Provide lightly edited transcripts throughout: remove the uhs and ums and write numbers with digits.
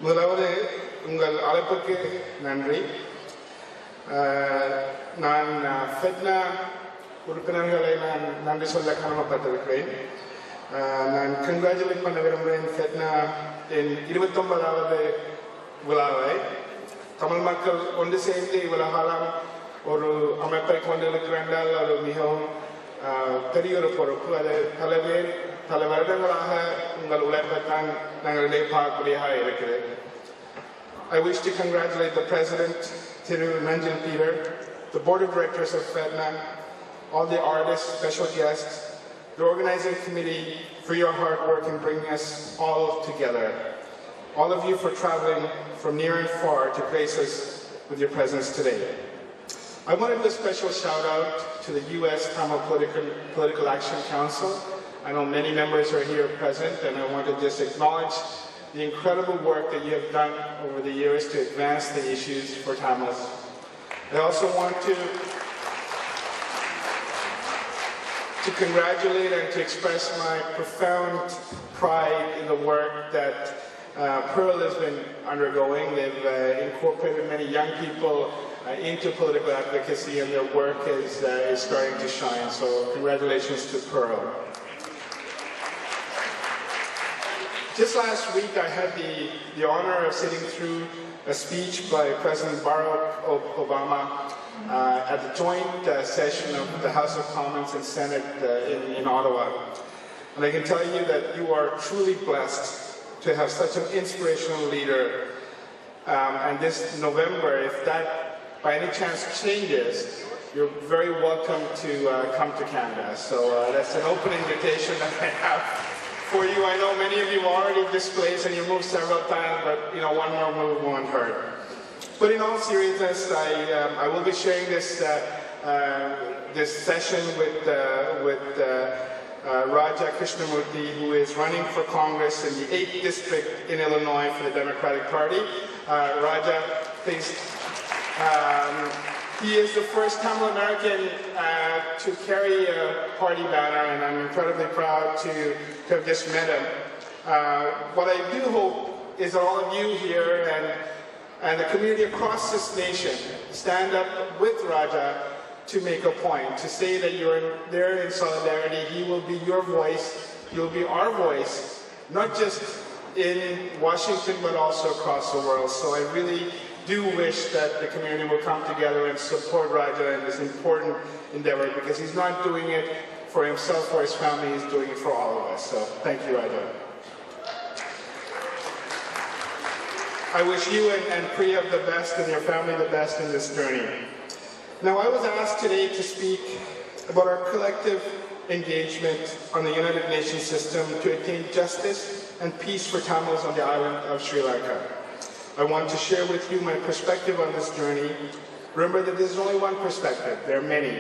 முதலாவது உங்கள் அழைப்புக்கு நன்றி. நான் FeTNA உறுப்பினர்களை நான் நன்றி சொல்ல கடமைப்பட்டிருக்கிறேன். நான் கங்க்ராச்சுலேட் பண்ண விரும்புகிறேன் FeTNA என் 29வது விழாவை. தமிழ் மக்கள் ஒன்று சேர்ந்து இவ்வளவு காலம் ஒரு அமைப்பை கொண்டிருக்கிறார்கள். அது மிகவும் பெரிய ஒரு பொறுப்பு. அது பல வருடங்களாக உங்கள் உழைப்பைத்தான் நாங்கள் பார்க்கக்கூடியதாக இருக்கிறது. I wish to congratulate the President, Thiru Manjil Peter, the Board of Directors of FeTNA, all the artists, special guests, the organizing committee for your hard work in bringing us all together. All of you for traveling from near and far to grace us with your presence today. I want to do a special shout out to the U.S. Tamil Political Action Council. I know many members are here present, and I want to just acknowledge the incredible work that you have done over the years to advance the issues for Tamils. I also want to congratulate and to express my profound pride in the work that Pearl has been undergoing. They've incorporated many young people into political advocacy, and their work is starting to shine. So congratulations to Pearl. Just last week I had the honor of sitting through a speech by President Barack Obama at the joint session of the House of Commons and Senate in Ottawa. And I can tell you that you are truly blessed to have such an inspirational leader. And this November, if that by any chance changes, you're very welcome to come to Canada. So that's an open invitation that I have for you. I know many of you are already displaced and you moved several times, but one more move won't hurt. But in all seriousness, I will be sharing this session with Raja Krishnamurthy, who is running for Congress in the 8th district in Illinois for the Democratic Party. Raja, please. He is the first Tamil American to carry a party banner, and I'm incredibly proud to have just met him. What I do hope is that all of you here and the community across this nation stand up with Raja to make a point, to say that you're there in solidarity. He will be your voice, you'll be our voice, not just in Washington but also across the world. So I really do wish that the community will come together and support Raja in this important endeavor, because he's not doing it for himself or his family, he's doing it for all of us. So thank you, Raja. I wish you and Priya the best and your family the best in this journey. Now, I was asked today to speak about our collective engagement on the United Nations system to attain justice and peace for Tamils on the island of Sri Lanka. I want to share with you my perspective on this journey. Remember that there's only one perspective, there are many.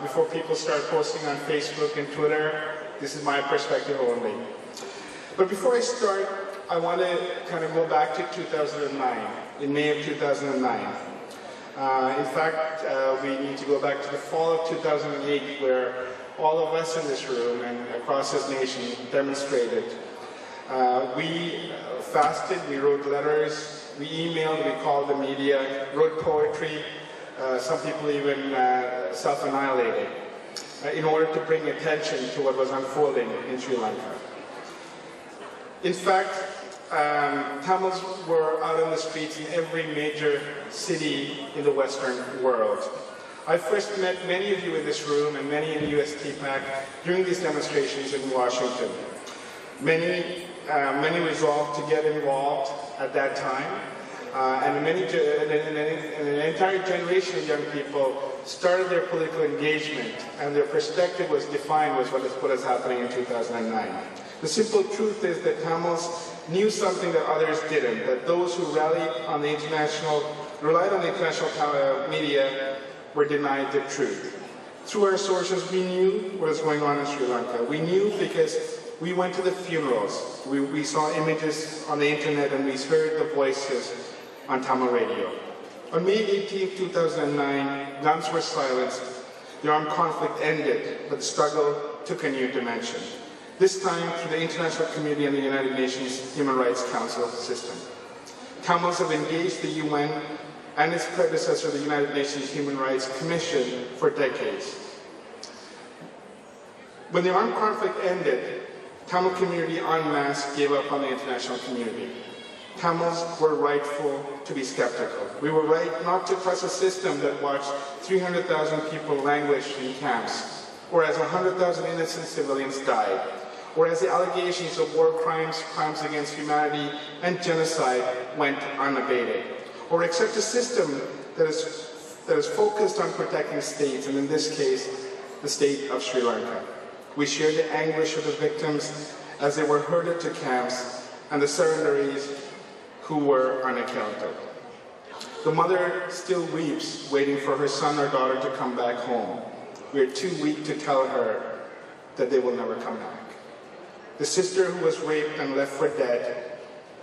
Before people start posting on Facebook and Twitter, this is my perspective only. But before I start, I want to kind of go back to 2009, in May of 2009. In fact, we need to go back to the fall of 2008, where all of us in this room and across this nation demonstrated. We fasted, we wrote letters, we emailed, we called the media, wrote poetry, some people even self-annihilated, in order to bring attention to what was unfolding in Sri Lanka. In fact, Tamils were out on the streets in every major city in the Western world. I first met many of you in this room and many in US TPAC during these demonstrations in Washington. Many resolved to get involved at that time, and an entire generation of young people started their political engagement, and their perspective was defined with what is happening in 2009. The simple truth is that Tamils knew something that others didn't, that those who relied on the international media were denied the truth. Through our sources, we knew what was going on in Sri Lanka. We knew because we went to the funerals, we saw images on the internet, and we heard the voices on Tamil radio. On May 18, 2009, guns were silenced, the armed conflict ended, but the struggle took a new dimension. This time through the international community and the United Nations Human Rights Council system. Tamils have engaged the UN and its predecessor, the United Nations Human Rights Commission, for decades. When the armed conflict ended, Tamil community en masse gave up on the international community. Tamils were rightful to be skeptical. We were right not to trust a system that watched 300,000 people languish in camps, or as 100,000 innocent civilians died, or as the allegations of war crimes, crimes against humanity, and genocide went unabated, or accept a system that is focused on protecting states, and in this case, the state of Sri Lanka. We share the anguish of the victims as they were herded to camps, and the surrenderees who were unaccounted. The mother still weeps, waiting for her son or daughter to come back home. We are too weak to tell her that they will never come back. The sister who was raped and left for dead,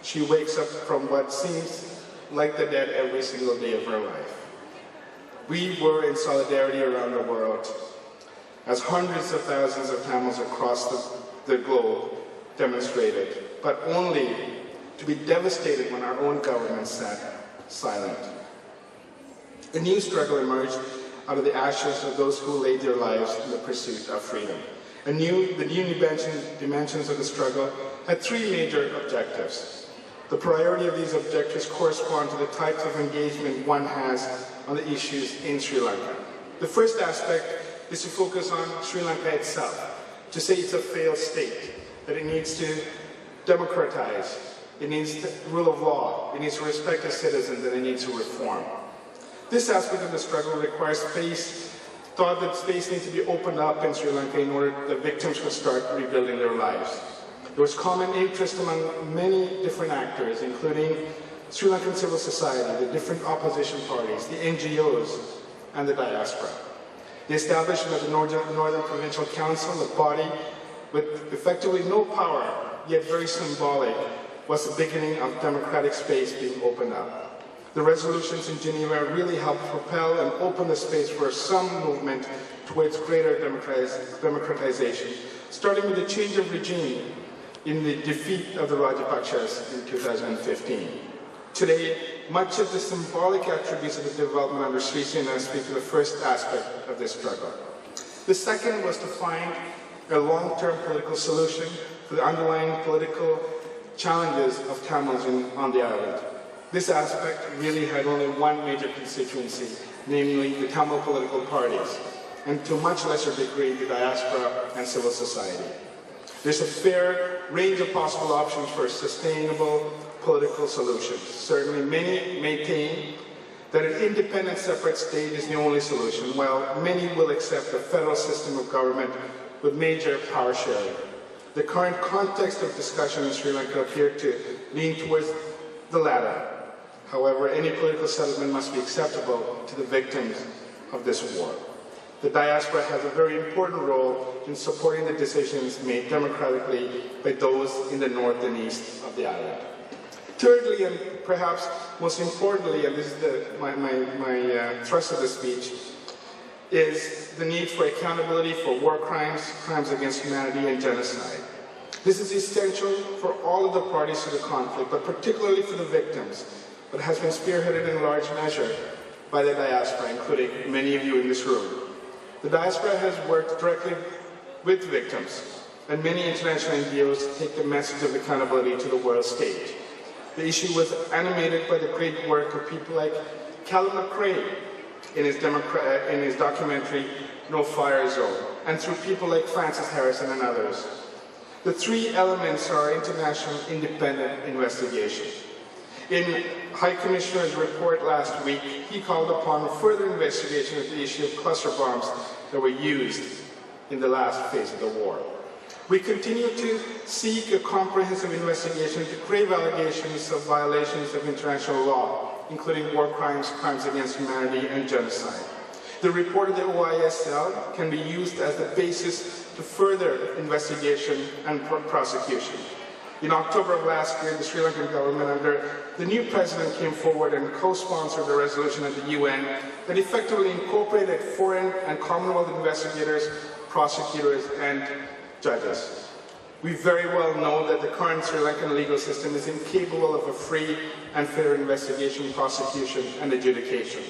she wakes up from what seems like the dead every single day of her life. We were in solidarity around the world, as hundreds of thousands of Tamils across the globe demonstrated, but only to be devastated when our own government sat silent. A new struggle emerged out of the ashes of those who laid their lives in the pursuit of freedom. The new dimensions of the struggle had three major objectives. The priority of these objectives correspond to the types of engagement one has on the issues in Sri Lanka. The first aspect is to focus on Sri Lanka itself, to say it's a failed state, that it needs to democratize, it needs the rule of law, it needs to respect its citizens, and it needs to reform. This aspect of the struggle requires thought that space needs to be opened up in Sri Lanka in order that the victims could start rebuilding their lives. There was common interest among many different actors, including Sri Lankan civil society, the different opposition parties, the NGOs, and the diaspora. The establishment of the Northern Provincial Council, a body with effectively no power, yet very symbolic, was the beginning of democratic space being opened up. The resolutions in Geneva really helped propel and open the space for some movement towards greater democratization, starting with the change of regime in the defeat of the Rajapakshas in 2015. Today, much of the symbolic attributes of the development under FeTNA speak to the first aspect of this struggle. The second was to find a long-term political solution to the underlying political challenges of Tamils on the island. This aspect really had only one major constituency, namely the Tamil political parties, and to a much lesser degree the diaspora and civil society. There's a fair range of possible options for sustainable political solutions. Certainly many maintain that an independent separate state is the only solution, while many will accept a federal system of government with major power sharing. The current context of discussion in Sri Lanka appeared to lean towards the latter. However, any political settlement must be acceptable to the victims of this war. The diaspora has a very important role in supporting the decisions made democratically by those in the north and east of the island. Thirdly, and perhaps most importantly, and this is my thrust of the speech, is the need for accountability for war crimes, crimes against humanity, and genocide. This is essential for all of the parties to the conflict, but particularly for the victims, but has been spearheaded in large measure by the diaspora, including many of you in this room. The diaspora has worked directly with victims, and many international NGOs take the message of accountability to the world stage. The issue was animated by the great work of people like Callum McRae in his documentary, No Fire Zone, and through people like Francis Harrison and others. The three elements are international independent investigation. In High Commissioner's report last week, he called upon further investigation of the issue of cluster bombs that were used in the last phase of the war. We continue to seek a comprehensive investigation into grave allegations of violations of international law, including war crimes, crimes against humanity, and genocide. The report of the OISL can be used as the basis to further investigation and prosecution. In October of last year, the Sri Lankan government under the new president came forward and co-sponsored a resolution at the UN that effectively incorporated foreign and Commonwealth investigators, prosecutors, and judges. We very well know that the current Sri Lankan legal system is incapable of a free and fair investigation, prosecution, and adjudication.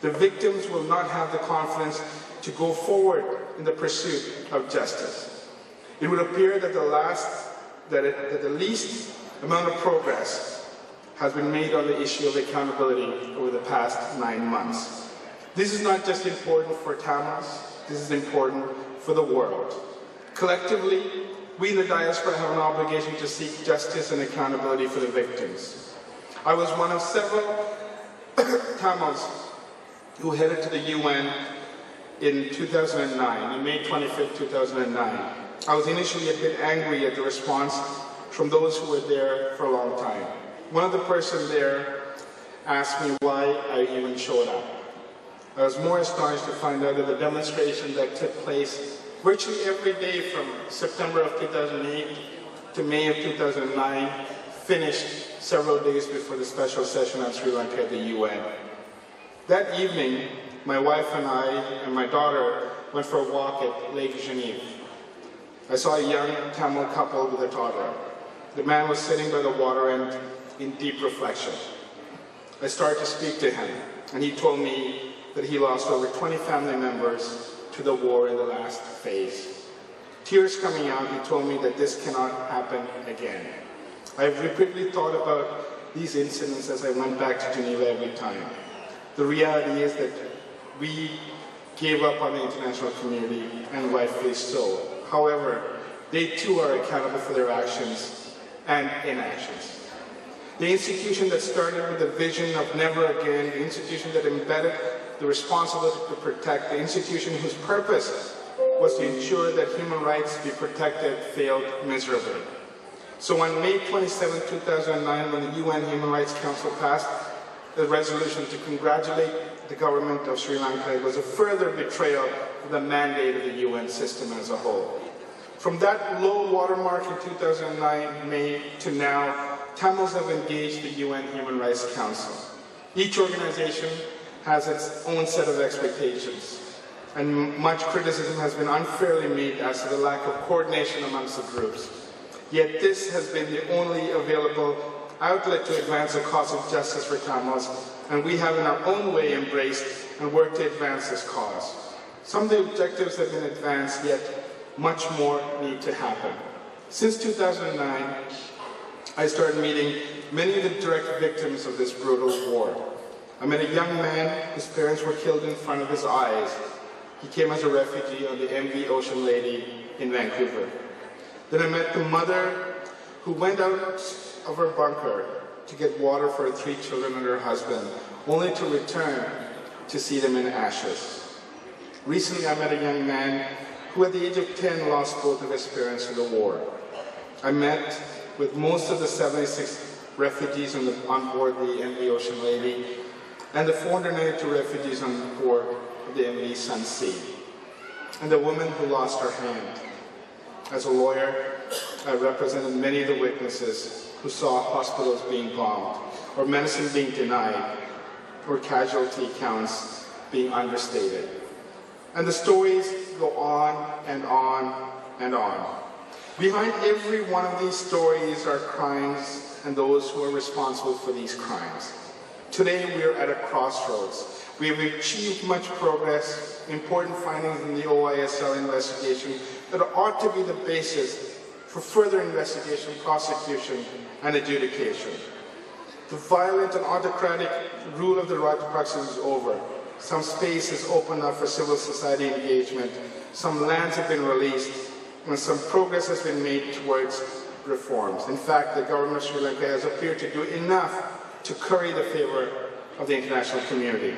The victims will not have the confidence to go forward in the pursuit of justice. It would appear that the least amount of progress has been made on the issue of accountability over the past 9 months. This is not just important for Tamils, this is important for the world. Collectively, we in the diaspora have an obligation to seek justice and accountability for the victims. I was one of several Tamils who headed to the UN in 2009, in May 25th, 2009. I was initially a bit angry at the response from those who were there for a long time. One of the persons there asked me why I even showed up. I was more astonished to find out that the demonstration that took place virtually every day from September of 2008 to May of 2009 finished several days before the special session on Sri Lanka at the UN. That evening, my wife and I and my daughter went for a walk at Lake Genève. I saw a young Tamil couple with a toddler. The man was sitting by the water end in deep reflection. I started to speak to him, and he told me that he lost over 20 family members to the war in the last phase. Tears coming out, he told me that this cannot happen again. I've repeatedly thought about these incidents as I went back to Geneva every time. The reality is that we gave up on the international community, and rightfully so. However, they too are accountable for their actions and inactions. The institution that started with the vision of never again, the institution that embedded the responsibility to protect, the institution whose purpose was to ensure that human rights be protected, failed miserably. So on May 27, 2009, when the UN Human Rights Council passed the resolution to congratulate the government of Sri Lanka, it was a further betrayal of the mandate of the UN system as a whole. From that low watermark in 2009 May to now, Tamils have engaged the UN Human Rights Council. Each organization has its own set of expectations, and much criticism has been unfairly made as to the lack of coordination amongst the groups. Yet this has been the only available outlet to advance the cause of justice for Tamils, and we have in our own way embraced and worked to advance this cause. Some of the objectives have been advanced, yet much more need to happen. Since 2009, I started meeting many of the direct victims of this brutal war. I met a young man whose parents were killed in front of his eyes. He came as a refugee on the MV Ocean Lady in Vancouver. Then I met the mother who went out of her bunker to get water for her 3 children and her husband, only to return to see them in ashes. Recently, I met a young man who at the age of 10 lost both of his parents to the war. I met with most of the 76 refugees on board the MV Ocean Lady and the 492 refugees on board the MV Sunsea, and the woman who lost her hand. As a lawyer, I represented many of the witnesses who saw hospitals being bombed, or medicine being denied, or casualty counts being understated. And the stories go on and on and on. Behind every one of these stories are crimes and those who are responsible for these crimes. Today we are at a crossroads. We have achieved much progress, important findings in the OISL investigation that ought to be the basis for further investigation, prosecution, and adjudication. The violent and autocratic rule of the Rajapaksa is over. Some space is opened up for civil society engagement, some lands have been released, and some progress has been made towards reforms. In fact, the government of Sri Lanka has appeared to do enough to curry the favor of the international community.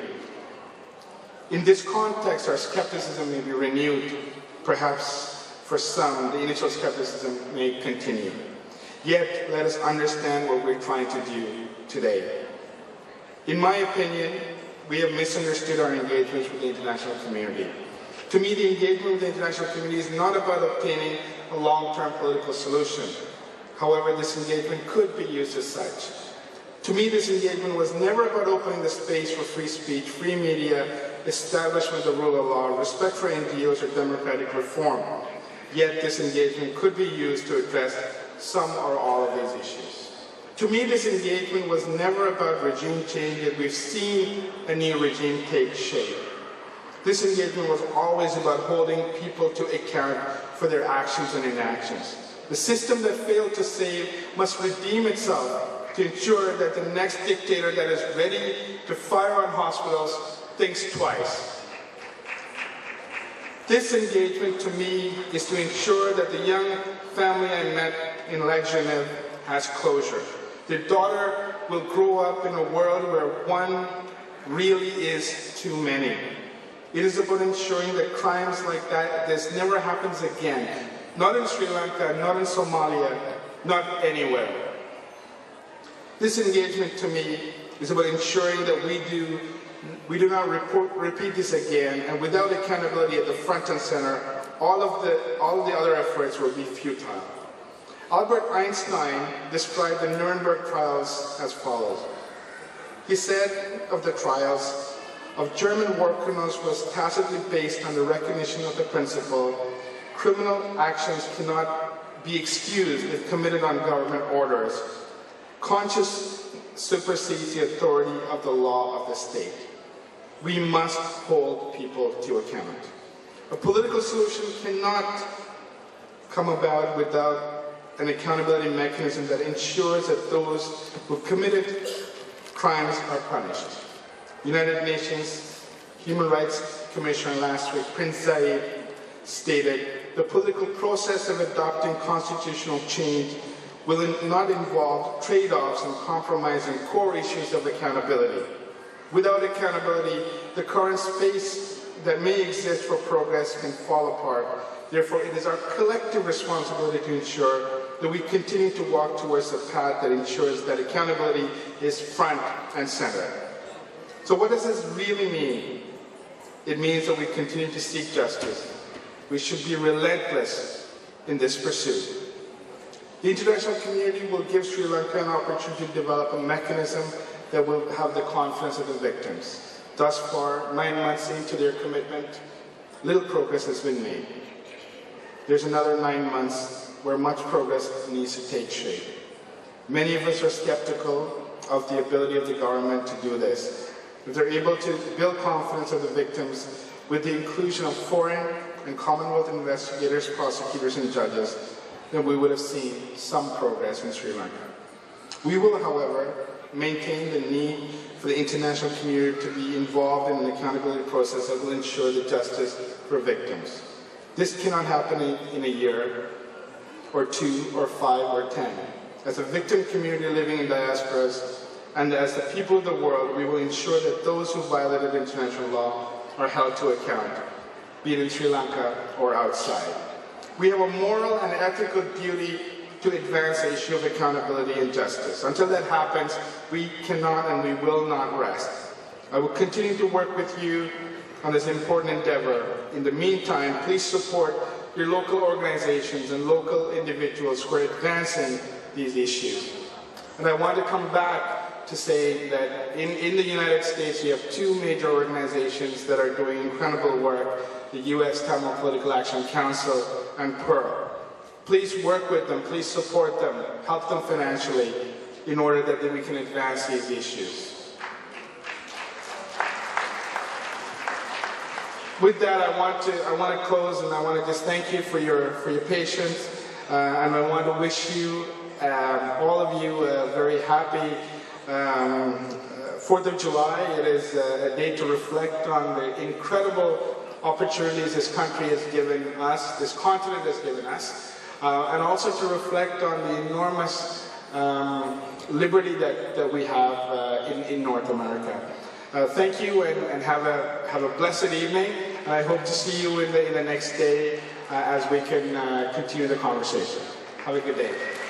In this context, our skepticism may be renewed. Perhaps for some, the initial skepticism may continue. Yet, let us understand what we're trying to do today. In my opinion, we have misunderstood our engagements with the international community. To me, the engagement with the international community is not about obtaining a long-term political solution. However, this engagement could be used as such. To me, this engagement was never about opening the space for free speech, free media, establishment of the rule of law, respect for NGOs, or democratic reform. yet this engagement could be used to address some or all of these issues. To me, this engagement was never about regime change, yet we've seen a new regime take shape. This engagement was always about holding people to account for their actions and inactions. The system that failed to save must redeem itself to ensure that the next dictator that is ready to fire on hospitals thinks twice. This engagement to me is to ensure that the young family I met in Lac Genève has closure. Their daughter will grow up in a world where one really is too many. It is about ensuring that crimes like this never happens again. Not in Sri Lanka, not in Somalia, not anywhere. This engagement to me is about ensuring that we do not repeat this again, and without accountability at the front and center, all of the other efforts will be futile. Albert Einstein described the Nuremberg trials as follows. He said of the trials of German war criminals was tacitly based on the recognition of the principle, criminal actions cannot be excused if committed on government orders. Conscience supersedes the authority of the law of the state. We must hold people to account. A political solution cannot come about without an accountability mechanism that ensures that those who committed crimes are punished. United Nations Human Rights Commissioner last week, Prince Zaid, stated, the political process of adopting constitutional change will not involve trade-offs and compromising core issues of accountability. Without accountability, the current space that may exist for progress can fall apart. Therefore, it is our collective responsibility to ensure that we continue to walk towards a path that ensures that accountability is front and center. So what does this really mean? It means that we continue to seek justice. We should be relentless in this pursuit. The international community will give Sri Lanka an opportunity to develop a mechanism that will have the confidence of the victims. Thus far, 9 months into their commitment, little progress has been made. There's another 9 months where much progress needs to take shape. Many of us are skeptical of the ability of the government to do this. If they're able to build confidence of the victims with the inclusion of foreign and Commonwealth investigators, prosecutors, and judges, then we would have seen some progress in Sri Lanka. We will, however, maintain the need for the international community to be involved in an accountability process that will ensure the justice for victims. This cannot happen in a year, or 2, or 5, or 10. As a victim community living in diasporas, and as the people of the world, we will ensure that those who violated international law are held to account, be it in Sri Lanka or outside. We have a moral and ethical duty to advance the issue of accountability and justice. Until that happens, we cannot and we will not rest. I will continue to work with you on this important endeavor. In the meantime, please support your local organizations and local individuals who are advancing these issues. And I want to come back to say that in the United States, you have 2 major organizations that are doing incredible work, the U.S. Tamil Political Action Council and PEARL. Please work with them, please support them, help them financially in order that we can advance these issues. With that, I want to close, and I want to just thank you for your patience, and I want to wish you, all of you, a very happy 4th of July. It is a day to reflect on the incredible opportunities this country has given us, this continent has given us, and also to reflect on the enormous liberty that we have in North America. Thank you, and have a blessed evening, and I hope to see you in the next day as we can continue the conversation. Have a good day.